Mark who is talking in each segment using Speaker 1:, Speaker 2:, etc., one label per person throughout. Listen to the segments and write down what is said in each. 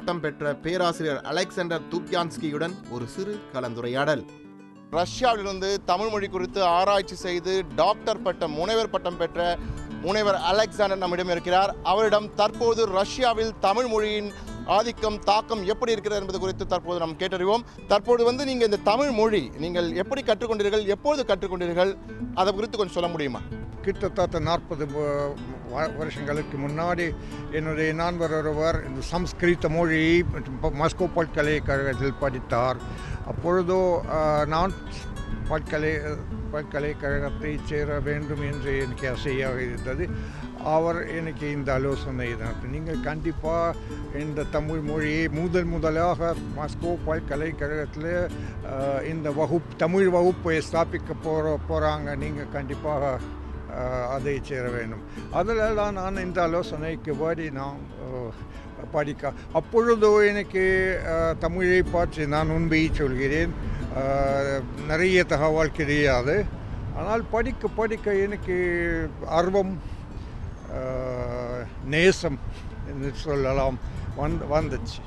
Speaker 1: பட்டம் பெற்ற பேராசிரியர் அலெக்சாண்டர் துப்யான்ஸ்கியுடன் ஒரு சிறு கலந்துரையாடல். ரஷ்யாவிலிருந்து தமிழ் மொழி குறித்து ஆராய்ச்சி செய்து டாக்டர் பட்டம், முனைவர் பட்டம் பெற்ற முனைவர் அலெக்சாண்டர் நம்மிடம் இருக்கிறார். அவரிடம் தற்போது ரஷ்யாவில் தமிழ் மொழியின் ஆதிக்கம், தாக்கம் எப்படி இருக்கிறது என்பது குறித்து தற்போது நாம் கேட்டறிவோம். தற்போது நீங்கள் இந்த தமிழ் மொழி நீங்கள் எப்படி கற்றுக்கொண்டீர்கள், எப்போது கற்றுக்கொண்டீர்கள், அதை குறித்து கொஞ்சம் சொல்ல முடியுமா?
Speaker 2: கிட்டத்தட்ட 40 வருஷங்களுக்கு முன்னாடி என்னுடைய நண்பர் ஒருவர் இந்த சம்ஸ்கிருத மொழி மாஸ்கோ பல்கலைக்கழகத்தில் படித்தார். அப்பொழுதோ நான் பல்கலைக்கழகத்தை சேர வேண்டும் என்று எனக்கு ஆசையாக இருந்தது. அவர் எனக்கு இந்த ஆலோசனை தான், நீங்கள் கண்டிப்பாக இந்த தமிழ் மொழியை முதலாக மாஸ்கோ பல்கலைக்கழகத்தில் இந்த தமிழ் வகுப்பை ஸ்தாபிக்க போகிறாங்க, நீங்கள் கண்டிப்பாக அதை சேர வேண்டும். அதில் தான் நான் இந்த ஆலோசனைக்கு வாடி நான் படிக்க. அப்பொழுதோ எனக்கு தமிழை பற்றி நான் உண்மையை சொல்கிறேன், நிறைய தகவல் கிடையாது. ஆனால் படிக்க எனக்கு ஆர்வம், நேசம் என்று சொல்லலாம் வந்துச்சு.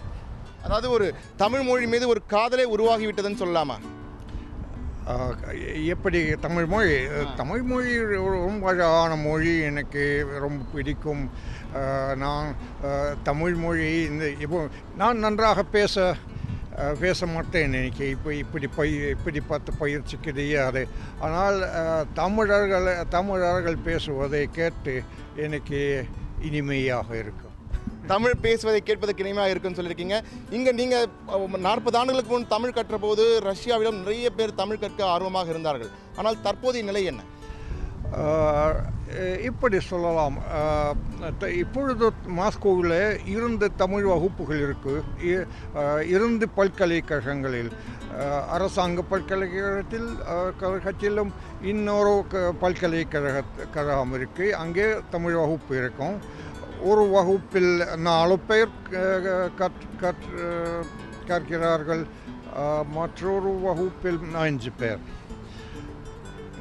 Speaker 1: அதாவது ஒரு தமிழ் மொழி மீது ஒரு காதலே உருவாகிவிட்டதுன்னு சொல்லலாமா?
Speaker 2: எப்படி தமிழ் மொழி ரொம்ப அழகான மொழி, எனக்கு ரொம்ப பிடிக்கும். நான் தமிழ் மொழி இப்போ நான் நன்றாக பேச மாட்டேன். எனக்கு இப்படி பார்த்து பயிற்சி கிடையாது. ஆனால் தமிழர்கள் பேசுவதை கேட்டு எனக்கு இனிமையாக இருக்கும்.
Speaker 1: தமிழ் பேசுவதை கேட்பதற்கு இனிமையாக இருக்குன்னு சொல்லியிருக்கீங்க. இங்கே நீங்கள் 40 ஆண்டுகளுக்கு முன் தமிழ் கற்ற போது ரஷ்யாவிலும் நிறைய பேர் தமிழ் கற்க ஆர்வமாக இருந்தார்கள். ஆனால் தற்போதைய நிலை என்ன?
Speaker 2: இப்படி சொல்லலாம், இப்பொழுது மாஸ்கோவில் 2 தமிழ் வகுப்புகள் இருக்குது. 2 பல்கலைக்கழகங்களில், அரசாங்க பல்கலைக்கழகத்திலும் இன்னொரு பல்கலைக்கழகம் இருக்குது. அங்கே தமிழ் வகுப்பு இருக்கும். ஒரு வகுப்பில் 4 பேர் கற்கிறார்கள், மற்றொரு வகுப்பில் 5 பேர்.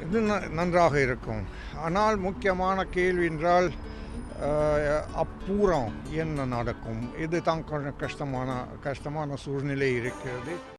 Speaker 2: இது நன்றாக இருக்கும். ஆனால் முக்கியமான கேள்வி என்றால் அப்புறம் என்ன நடக்கும், இது தான் கொஞ்சம் கஷ்டமான சூழ்நிலை இருக்கிறது.